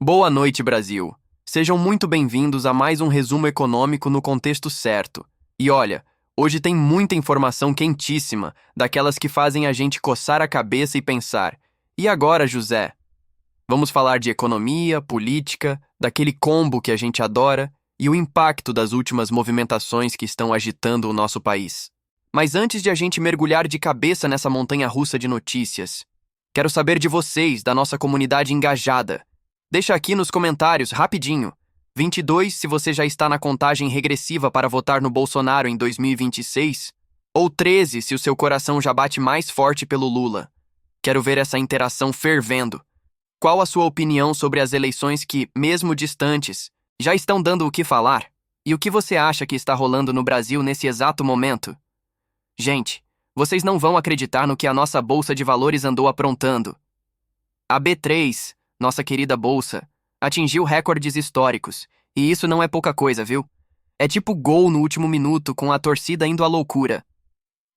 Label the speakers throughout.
Speaker 1: Boa noite, Brasil. Sejam muito bem-vindos a mais um resumo econômico no contexto certo. E olha, hoje tem muita informação quentíssima, daquelas que fazem a gente coçar a cabeça e pensar: e agora, José? Vamos falar de economia, política, daquele combo que a gente adora e o impacto das últimas movimentações que estão agitando o nosso país. Mas antes de a gente mergulhar de cabeça nessa montanha-russa de notícias, quero saber de vocês, da nossa comunidade engajada. Deixa aqui nos comentários, rapidinho. 22 se você já está na contagem regressiva para votar no Bolsonaro em 2026, ou 13 se o seu coração já bate mais forte pelo Lula. Quero ver essa interação fervendo. Qual a sua opinião sobre as eleições que, mesmo distantes, já estão dando o que falar? E o que você acha que está rolando no Brasil nesse exato momento? Gente, vocês não vão acreditar no que a nossa Bolsa de Valores andou aprontando. A B3, nossa querida bolsa, atingiu recordes históricos, e isso não é pouca coisa, viu? É tipo gol no último minuto com a torcida indo à loucura.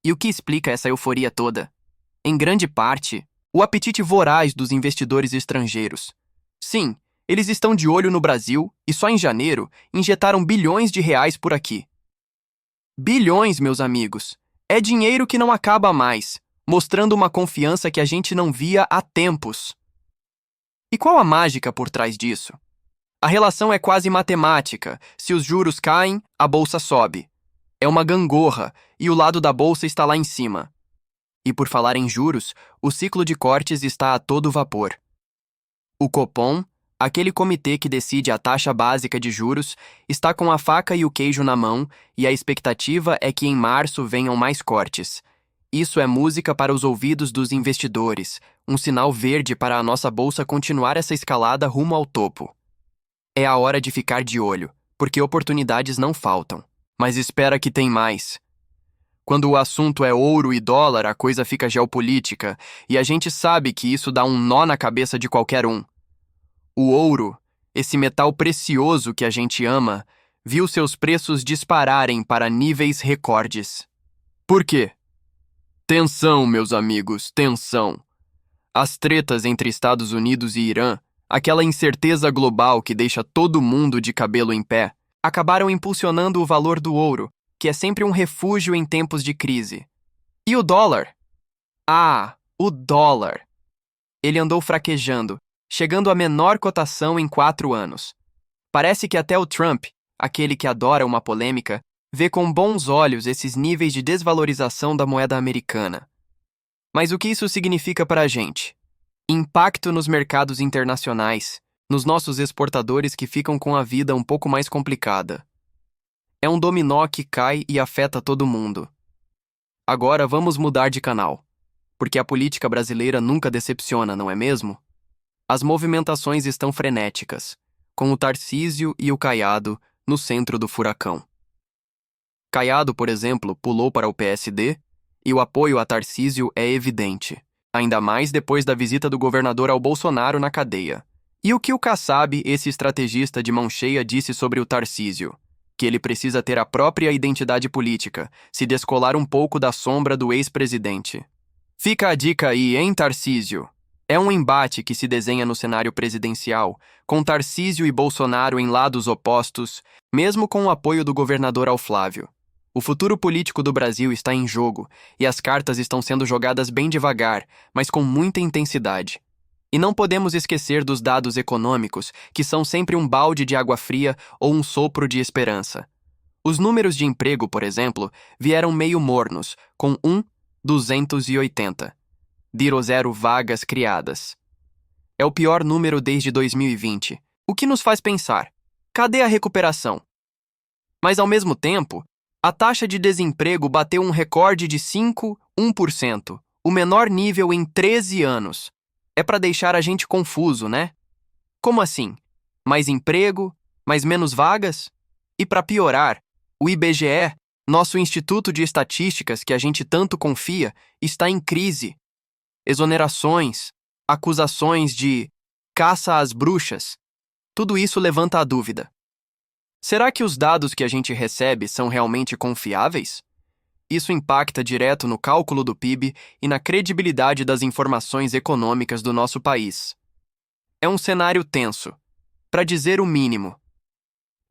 Speaker 1: E o que explica essa euforia toda? Em grande parte, o apetite voraz dos investidores estrangeiros. Sim, eles estão de olho no Brasil e só em janeiro injetaram bilhões de reais por aqui. Bilhões, meus amigos. É dinheiro que não acaba mais, mostrando uma confiança que a gente não via há tempos. E qual a mágica por trás disso? A relação é quase matemática. Se os juros caem, a bolsa sobe. É uma gangorra, e o lado da bolsa está lá em cima. E por falar em juros, o ciclo de cortes está a todo vapor. O Copom, aquele comitê que decide a taxa básica de juros, está com a faca e o queijo na mão, e a expectativa é que em março venham mais cortes. Isso é música para os ouvidos dos investidores, um sinal verde para a nossa bolsa continuar essa escalada rumo ao topo. É a hora de ficar de olho, porque oportunidades não faltam. Mas espera que tem mais. Quando o assunto é ouro e dólar, a coisa fica geopolítica, e a gente sabe que isso dá um nó na cabeça de qualquer um. O ouro, esse metal precioso que a gente ama, viu seus preços dispararem para níveis recordes. Por quê? Tensão, meus amigos, tensão. As tretas entre Estados Unidos e Irã, aquela incerteza global que deixa todo mundo de cabelo em pé, acabaram impulsionando o valor do ouro, que é sempre um refúgio em tempos de crise. E o dólar? Ah, o dólar. Ele andou fraquejando, chegando à menor cotação em 4 anos. Parece que até o Trump, aquele que adora uma polêmica, vê com bons olhos esses níveis de desvalorização da moeda americana. Mas o que isso significa para a gente? Impacto nos mercados internacionais, nos nossos exportadores que ficam com a vida um pouco mais complicada. É um dominó que cai e afeta todo mundo. Agora vamos mudar de canal, porque a política brasileira nunca decepciona, não é mesmo? As movimentações estão frenéticas, com o Tarcísio e o Caiado no centro do furacão. Caiado, por exemplo, pulou para o PSD e o apoio a Tarcísio é evidente, ainda mais depois da visita do governador ao Bolsonaro na cadeia. E o que o Kassab, esse estrategista de mão cheia, disse sobre o Tarcísio? Que ele precisa ter a própria identidade política, se descolar um pouco da sombra do ex-presidente. Fica a dica aí, hein, Tarcísio? É um embate que se desenha no cenário presidencial, com Tarcísio e Bolsonaro em lados opostos, mesmo com o apoio do governador ao Flávio. O futuro político do Brasil está em jogo, e as cartas estão sendo jogadas bem devagar, mas com muita intensidade. E não podemos esquecer dos dados econômicos, que são sempre um balde de água fria ou um sopro de esperança. Os números de emprego, por exemplo, vieram meio mornos, com 280. 0 vagas criadas. É o pior número desde 2020, o que nos faz pensar: cadê a recuperação? Mas, ao mesmo tempo, a taxa de desemprego bateu um recorde de 5,1%, o menor nível em 13 anos. É para deixar a gente confuso, né? Como assim? Mais emprego, mas menos vagas? E para piorar, o IBGE, nosso Instituto de Estatísticas que a gente tanto confia, está em crise. Exonerações, acusações de caça às bruxas, tudo isso levanta a dúvida. Será que os dados que a gente recebe são realmente confiáveis? Isso impacta direto no cálculo do PIB e na credibilidade das informações econômicas do nosso país. É um cenário tenso, para dizer o mínimo.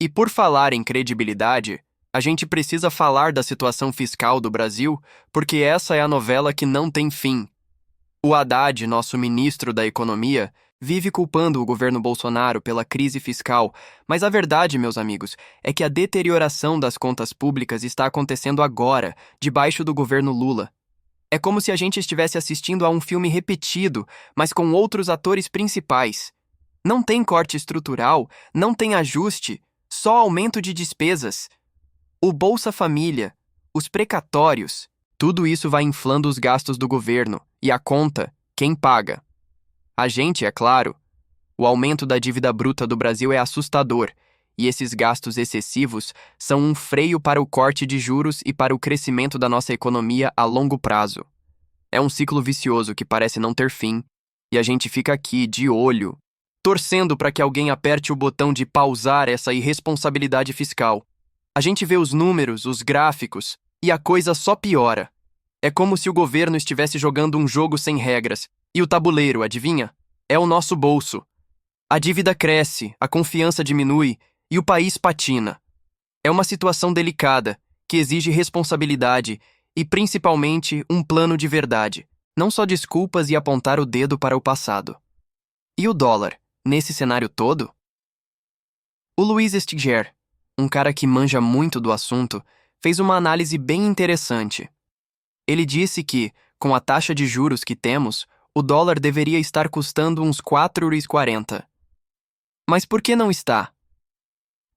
Speaker 1: E por falar em credibilidade, a gente precisa falar da situação fiscal do Brasil, porque essa é a novela que não tem fim. O Haddad, nosso ministro da Economia, vive culpando o governo Bolsonaro pela crise fiscal, mas a verdade, meus amigos, é que a deterioração das contas públicas está acontecendo agora, debaixo do governo Lula. É como se a gente estivesse assistindo a um filme repetido, mas com outros atores principais. Não tem corte estrutural, não tem ajuste, só aumento de despesas. O Bolsa Família, os precatórios, tudo isso vai inflando os gastos do governo, e a conta, quem paga? A gente, é claro. O aumento da dívida bruta do Brasil é assustador, e esses gastos excessivos são um freio para o corte de juros e para o crescimento da nossa economia a longo prazo. É um ciclo vicioso que parece não ter fim, e a gente fica aqui, de olho, torcendo para que alguém aperte o botão de pausar essa irresponsabilidade fiscal. A gente vê os números, os gráficos, e a coisa só piora. É como se o governo estivesse jogando um jogo sem regras, e o tabuleiro, adivinha? É o nosso bolso. A dívida cresce, a confiança diminui, e o país patina. É uma situação delicada, que exige responsabilidade e, principalmente, um plano de verdade, não só desculpas e apontar o dedo para o passado. E o dólar, nesse cenário todo? O Luiz Stiger, um cara que manja muito do assunto, fez uma análise bem interessante. Ele disse que, com a taxa de juros que temos, o dólar deveria estar custando uns 4,40. Mas por que não está?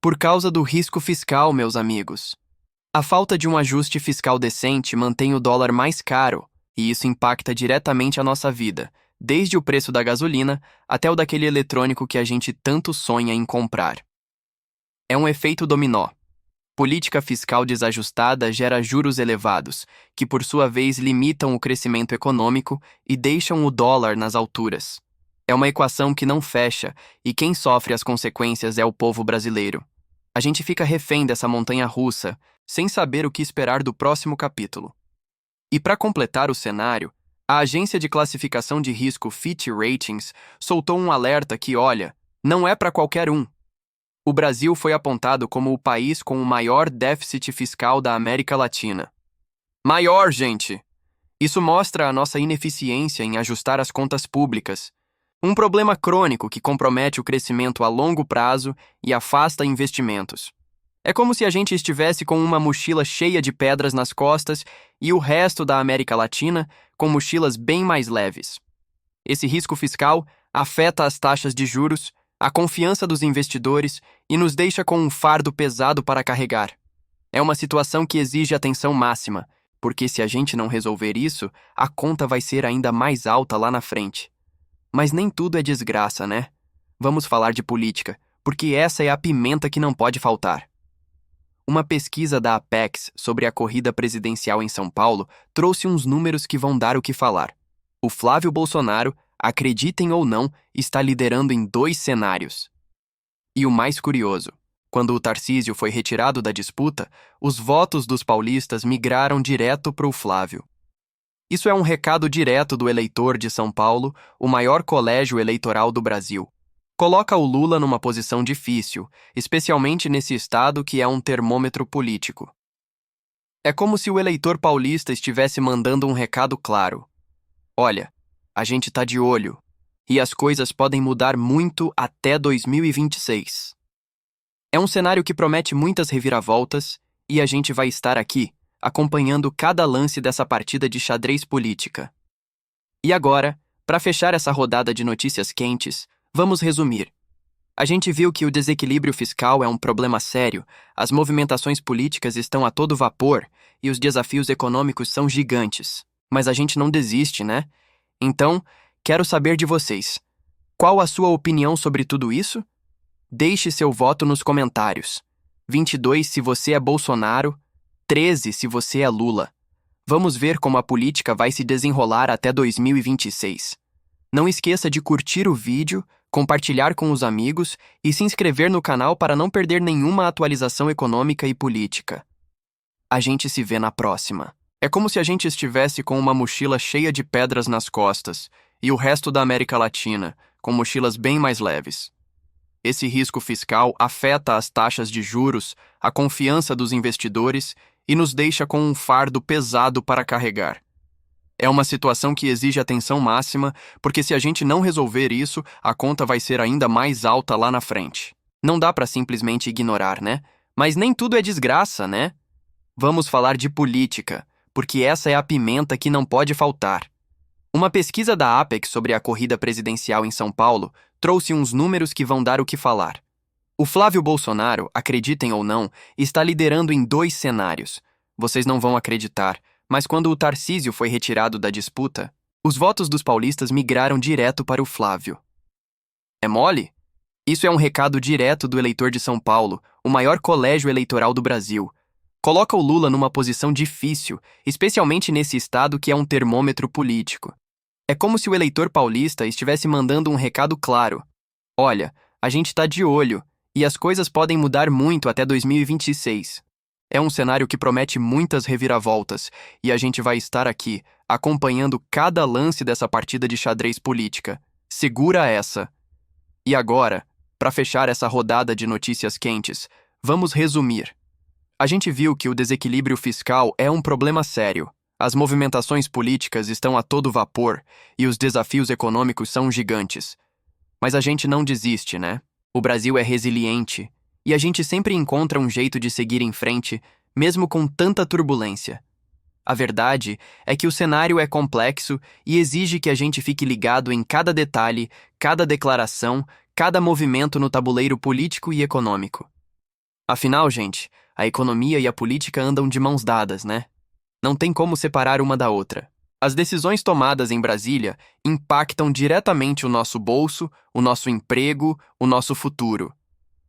Speaker 1: Por causa do risco fiscal, meus amigos. A falta de um ajuste fiscal decente mantém o dólar mais caro, e isso impacta diretamente a nossa vida, desde o preço da gasolina até o daquele eletrônico que a gente tanto sonha em comprar. É um efeito dominó. Política fiscal desajustada gera juros elevados, que por sua vez limitam o crescimento econômico e deixam o dólar nas alturas. É uma equação que não fecha, e quem sofre as consequências é o povo brasileiro. A gente fica refém dessa montanha-russa, sem saber o que esperar do próximo capítulo. E para completar o cenário, a agência de classificação de risco Fitch Ratings soltou um alerta que, olha, não é para qualquer um. O Brasil foi apontado como o país com o maior déficit fiscal da América Latina. Maior, gente! Isso mostra a nossa ineficiência em ajustar as contas públicas. Um problema crônico que compromete o crescimento a longo prazo e afasta investimentos. É como se a gente estivesse com uma mochila cheia de pedras nas costas e o resto da América Latina com mochilas bem mais leves. Esse risco fiscal afeta as taxas de juros, a confiança dos investidores e nos deixa com um fardo pesado para carregar. É uma situação que exige atenção máxima, porque se a gente não resolver isso, a conta vai ser ainda mais alta lá na frente. Mas nem tudo é desgraça, né? Vamos falar de política, porque essa é a pimenta que não pode faltar. Uma pesquisa da Apex sobre a corrida presidencial em São Paulo trouxe uns números que vão dar o que falar. O Flávio Bolsonaro, acreditem ou não, está liderando em 2 cenários. E o mais curioso, quando o Tarcísio foi retirado da disputa, os votos dos paulistas migraram direto para o Flávio. Isso é um recado direto do eleitor de São Paulo, o maior colégio eleitoral do Brasil. Coloca o Lula numa posição difícil, especialmente nesse estado que é um termômetro político. É como se o eleitor paulista estivesse mandando um recado claro. Olha, a gente tá de olho, e as coisas podem mudar muito até 2026. É um cenário que promete muitas reviravoltas, e a gente vai estar aqui, acompanhando cada lance dessa partida de xadrez política. E agora, para fechar essa rodada de notícias quentes, vamos resumir. A gente viu que o desequilíbrio fiscal é um problema sério, as movimentações políticas estão a todo vapor e os desafios econômicos são gigantes. Mas a gente não desiste, né? Então, quero saber de vocês. Qual a sua opinião sobre tudo isso? Deixe seu voto nos comentários. 22 se você é Bolsonaro, 13 se você é Lula. Vamos ver como a política vai se desenrolar até 2026. Não esqueça de curtir o vídeo, compartilhar com os amigos e se inscrever no canal para não perder nenhuma atualização econômica e política. A gente se vê na próxima. É como se a gente estivesse com uma mochila cheia de pedras nas costas e o resto da América Latina com mochilas bem mais leves. Esse risco fiscal afeta as taxas de juros, a confiança dos investidores e nos deixa com um fardo pesado para carregar. É uma situação que exige atenção máxima, porque se a gente não resolver isso, a conta vai ser ainda mais alta lá na frente. Não dá para simplesmente ignorar, né? Mas nem tudo é desgraça, né? Vamos falar de política, porque essa é a pimenta que não pode faltar. Uma pesquisa da Apex sobre a corrida presidencial em São Paulo trouxe uns números que vão dar o que falar. O Flávio Bolsonaro, acreditem ou não, está liderando em 2 cenários. Vocês não vão acreditar, mas quando o Tarcísio foi retirado da disputa, os votos dos paulistas migraram direto para o Flávio. É mole? Isso é um recado direto do eleitor de São Paulo, o maior colégio eleitoral do Brasil. Coloca o Lula numa posição difícil, especialmente nesse estado que é um termômetro político. É como se o eleitor paulista estivesse mandando um recado claro. Olha, a gente está de olho, e as coisas podem mudar muito até 2026. É um cenário que promete muitas reviravoltas, e a gente vai estar aqui, acompanhando cada lance dessa partida de xadrez política. Segura essa! E agora, para fechar essa rodada de notícias quentes, vamos resumir. A gente viu que o desequilíbrio fiscal é um problema sério. As movimentações políticas estão a todo vapor e os desafios econômicos são gigantes. Mas a gente não desiste, né? O Brasil é resiliente e a gente sempre encontra um jeito de seguir em frente, mesmo com tanta turbulência. A verdade é que o cenário é complexo e exige que a gente fique ligado em cada detalhe, cada declaração, cada movimento no tabuleiro político e econômico. Afinal, gente, a economia e a política andam de mãos dadas, né? Não tem como separar uma da outra. As decisões tomadas em Brasília impactam diretamente o nosso bolso, o nosso emprego, o nosso futuro.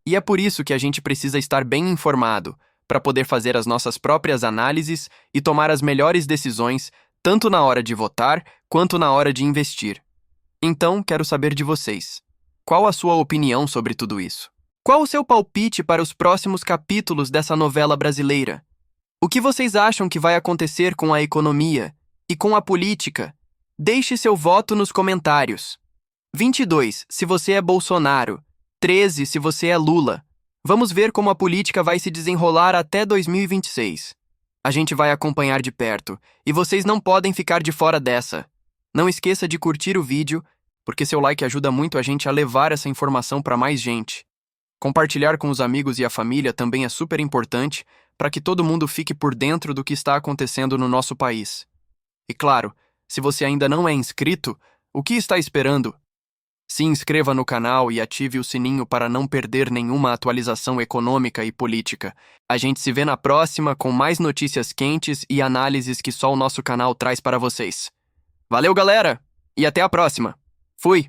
Speaker 1: E é por isso que a gente precisa estar bem informado, para poder fazer as nossas próprias análises e tomar as melhores decisões, tanto na hora de votar quanto na hora de investir. Então, quero saber de vocês. Qual a sua opinião sobre tudo isso? Qual o seu palpite para os próximos capítulos dessa novela brasileira? O que vocês acham que vai acontecer com a economia e com a política? Deixe seu voto nos comentários. 22, se você é Bolsonaro. 13, se você é Lula. Vamos ver como a política vai se desenrolar até 2026. A gente vai acompanhar de perto, e vocês não podem ficar de fora dessa. Não esqueça de curtir o vídeo, porque seu like ajuda muito a gente a levar essa informação para mais gente. Compartilhar com os amigos e a família também é super importante para que todo mundo fique por dentro do que está acontecendo no nosso país. E claro, se você ainda não é inscrito, o que está esperando? Se inscreva no canal e ative o sininho para não perder nenhuma atualização econômica e política. A gente se vê na próxima com mais notícias quentes e análises que só o nosso canal traz para vocês. Valeu, galera! E até a próxima! Fui!